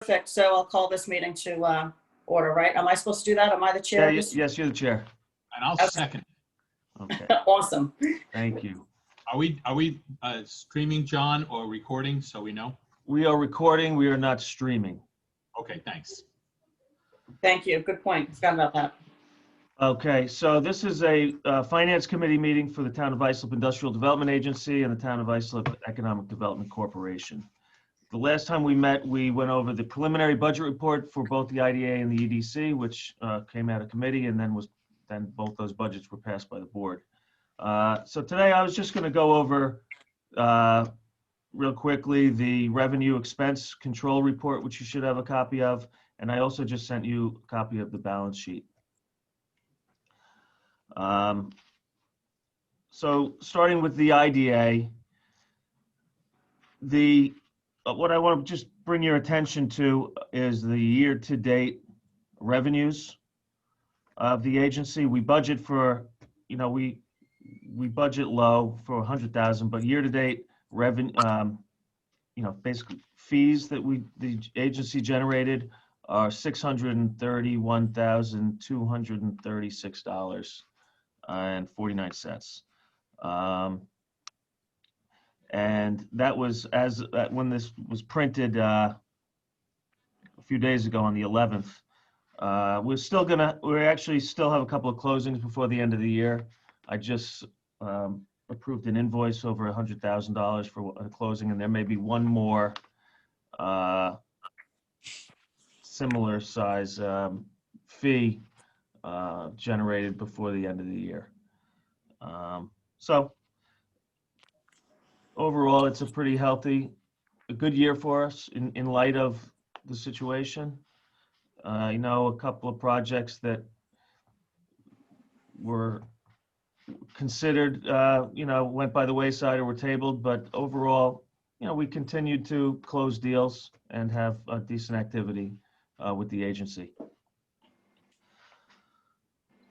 Perfect. So I'll call this meeting to order, right? Am I supposed to do that? Am I the chair? Yes, you're the chair. And I'll Okay. second. Okay, Awesome. thank you. Are we streaming, John, or recording, so we know? We are recording, we are not streaming. Okay, thanks. Thank you. Good point. Forgot about that. Okay, so this is a Finance Committee meeting for the Town of Islip Industrial Development Agency and the Town of Islip Economic Development Corporation. The last time we met, we went over the preliminary budget report for both the IDA and the EDC, which came out of committee, and then both those budgets were passed by the board. So today I was just going to go over real quickly the revenue expense control report, which you should have a copy of, and I also just sent you a copy of the balance sheet. So starting with the IDA, what I want to just bring your attention to is the year-to-date revenues of the agency. We budget for, we budget low for 100,000, but year-to-date revenue, basically fees that the agency generated are $631,236.49. And that was when this was printed a few days ago on the 11th. We actually still have a couple of closings before the end of the year. I just approved an invoice over $100,000 for a closing, and there may be one more similar size fee generated before the end of the year. So overall, it's a pretty healthy, a good year for us in light of the situation. A couple of projects that were considered, went by the wayside or were tabled, but overall, we continued to close deals and have a decent activity with the agency.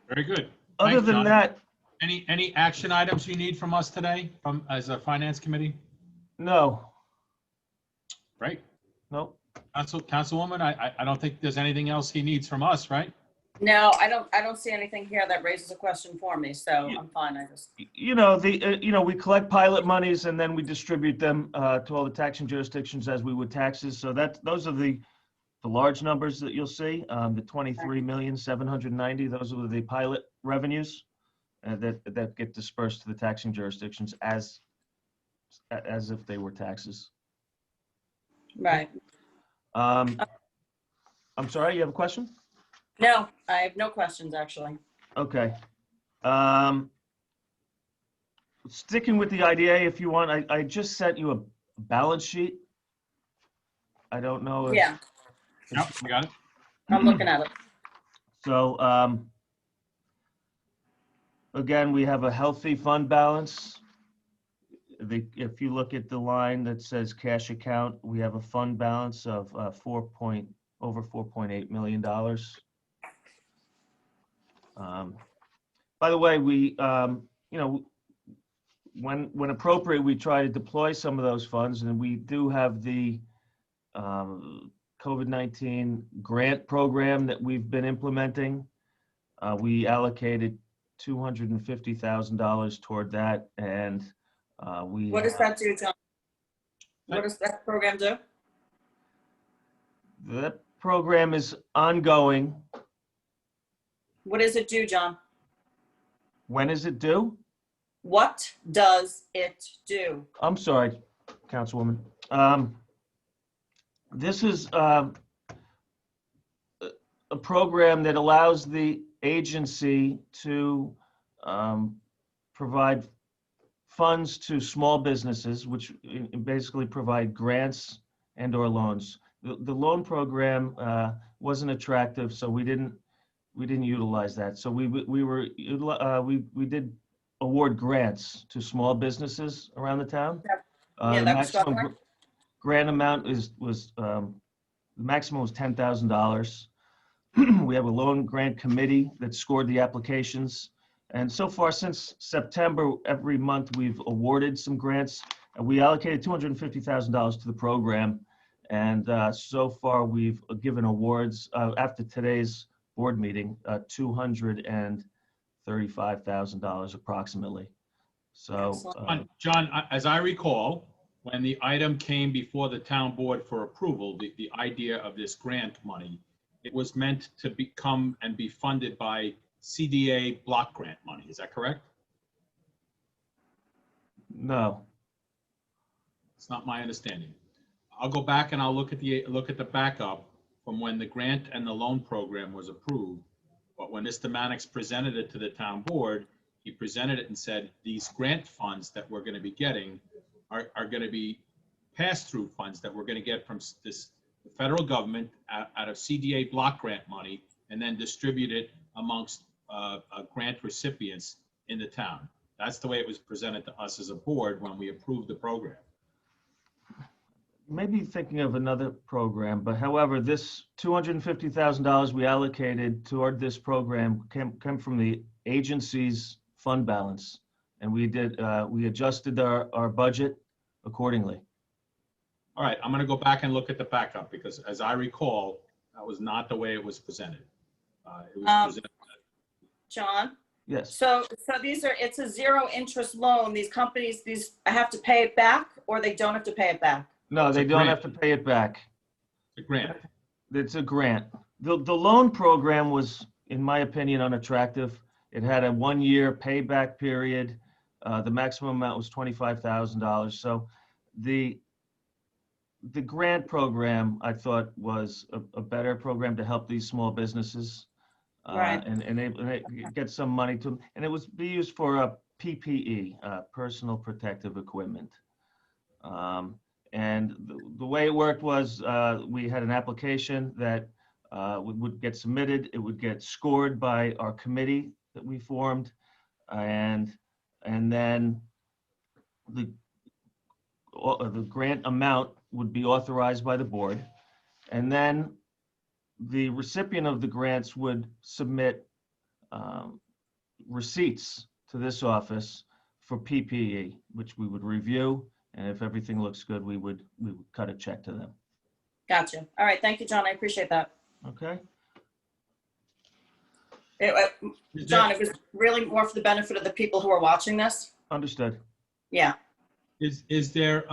Very good. Other Thanks, than John. that, Any action items you need from us today, as a finance committee? no, Right. nope. Councilwoman, I don't think there's anything else he needs from us, right? No, I don't see anything here that raises a question for me, so I'm fine. We collect pilot monies and then we distribute them to all the taxing jurisdictions as we would taxes. So those are the large numbers that you'll see. The 23,790,000. Those are the pilot revenues that get dispersed to the taxing jurisdictions as if they were taxes. Right. I'm sorry, you have a question? No, I have no questions, actually. Okay. Sticking with the IDA, if you want, I just sent you a balance sheet. I don't know if... Yeah, Yep, I got it. I'm looking at it. So, again, we have a healthy fund balance. If you look at the line that says cash account, we have a fund balance of over $4.8 million. By the way, we, when appropriate, we try to deploy some of those funds, and we do have the COVID-19 grant program that we've been implementing. We allocated $250,000 toward that, and What does that do, John? What does that program do? That program is ongoing. What does it do, John? When is it due? What does it do? I'm sorry, Councilwoman. This is a program that allows the agency to provide funds to small businesses, which basically provide grants and or loans. The loan program wasn't attractive, so we didn't utilize that. So we did award grants to small businesses around the town. Yeah, The that was maximum grant amount was the maximum was $10,000. We have a loan grant committee that scored the applications. And so far since September, every month we've awarded some grants. And we allocated $250,000 to the program. And so far, we've given awards after today's board meeting, $235,000 approximately. So, Excellent. John, as I recall, when the item came before the town board for approval, the idea of this grant money, it was meant to become and be funded by CDA block grant money. Is that correct? no, It's not my understanding. I'll go back and I'll look at the backup from when the grant and the loan program was approved. But when Mr. Mannix presented it to the town board, he presented it and said, these grant funds that we're going to be getting are going to be pass-through funds that we're going to get from the federal government out of CDA block grant money, and then distribute it amongst grant recipients in the town. That's the way it was presented to us as a board when we approved the program. maybe thinking of another program, but however, this $250,000 we allocated toward this program came from the agency's fund balance. And we adjusted our budget accordingly. All right, I'm going to go back and look at the backup because as I recall, that was not the way it was presented. It was presented. John? Yes, So it's a zero interest loan. These companies, I have to pay it back or they don't have to pay it back? no, It's they a don't grant. have to pay it back. The grant. It's a grant. The loan program was, in my opinion, unattractive. It had a 1-year payback period. The maximum amount was $25,000. So the grant program, I thought, was a better program to help these small businesses. Right. And they get some money to them. And it was be used for a PPE, personal protective equipment. And the way it worked was we had an application that would get submitted. It would get scored by our committee that we formed. And then the grant amount would be authorized by the board. And then the recipient of the grants would submit receipts to this office for PPE, which we would review. And if everything looks good, we would cut a check to them. Gotcha. All right. Thank you, John. I appreciate that. Okay? John, it was really more for the benefit of the people who are watching this. Understood. Yeah. Is there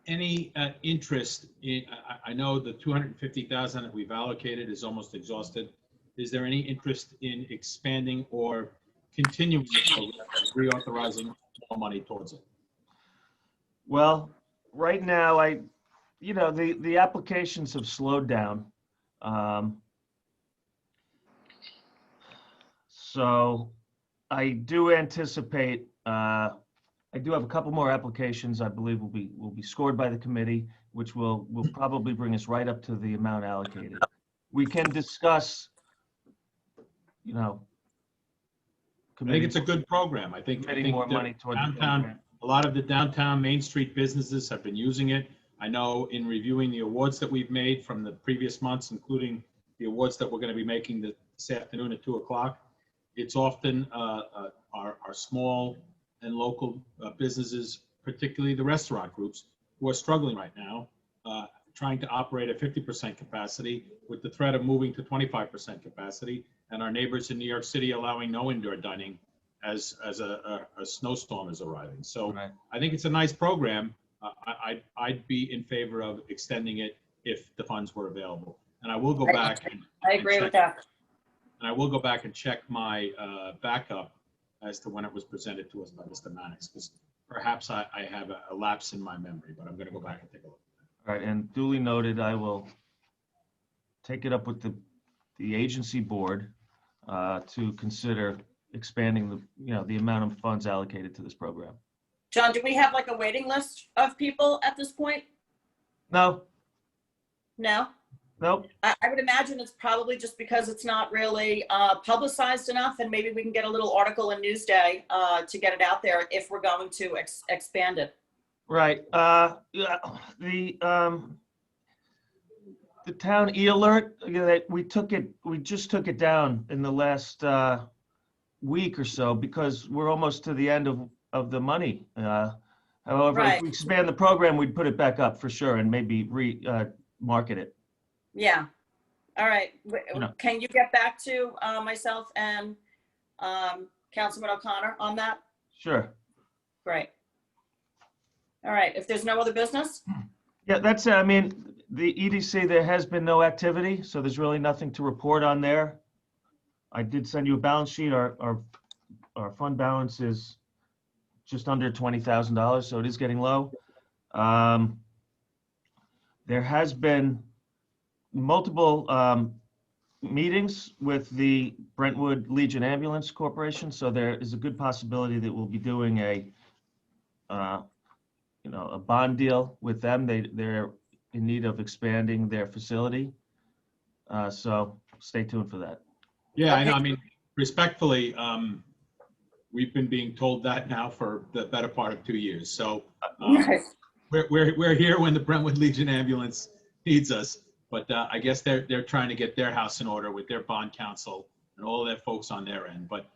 any interest in, I know the 250,000 that we've allocated is almost exhausted. Is there any interest in expanding or continuing the program, reauthorizing more money towards it? Well, right now, the applications have slowed down. So I do anticipate, I do have a couple more applications I believe will be scored by the committee, which will probably bring us right up to the amount allocated. We can discuss, I think it's a good program. I think more money toward the downtown, program. a lot of the downtown Main Street businesses have been using it. I know in reviewing the awards that we've made from the previous months, including the awards that we're going to be making this afternoon at 2:00, it's often our small and local businesses, particularly the restaurant groups, who are struggling right now, trying to operate at 50% capacity with the threat of moving to 25% capacity, and our neighbors in New York City allowing no indoor dining as a snowstorm is arriving. So Right. I think it's a nice program. I'd be in favor of extending it if the funds were available. And I will go back. I agree with that. And I will go back and check my backup as to when it was presented to us by Mr. Mannix, because perhaps I have a lapse in my memory, but I'm going to go back and take a look. All right, and duly noted, I will take it up with the agency board to consider expanding the amount of funds allocated to this program. John, do we have like a waiting list of people at this point? No, No? nope. I would imagine it's probably just because it's not really publicized enough, and maybe we can get a little article in Newsday to get it out there if we're going to expand it. Right. Yeah, the town e-alert, we just took it down in the last week or so because we're almost to the end of the money. However, if Right. we expand the program, we'd put it back up for sure and maybe market it. Yeah. All right. know. Can you get back to myself and Councilman O'Connor on that? Sure. Great. All right. If there's no other business? Yeah, that's it. I mean, the EDC, there has been no activity, so there's really nothing to report on there. I did send you a balance sheet. Our fund balance is just under $20,000, so it is getting low. There has been multiple meetings with the Brentwood Legion Ambulance Corporation, so there is a good possibility that we'll be doing a bond deal with them. They're in need of expanding their facility, so stay tuned for that. Yeah, I know. Okay. I mean, respectfully, we've been being told that now for the better part of 2 years. So Nice. we're here when the Brentwood Legion Ambulance needs us. But I guess they're trying to get their house in order with their bond counsel and all of their folks on their end. But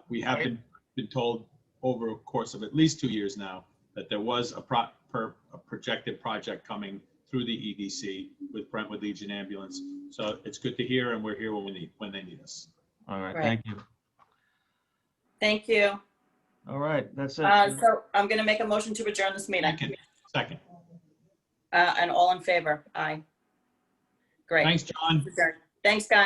we have been told over a course of at least 2 years now that there was a projected project coming through the EDC with Brentwood Legion Ambulance. So it's good to hear, and we're here when they need us. All right, Right. thank you. Thank you. All right, that's it. So I'm going to make a motion to adjourn this meeting. Second. And all in favor? Aye. Great. Thanks, John. Thanks, guys.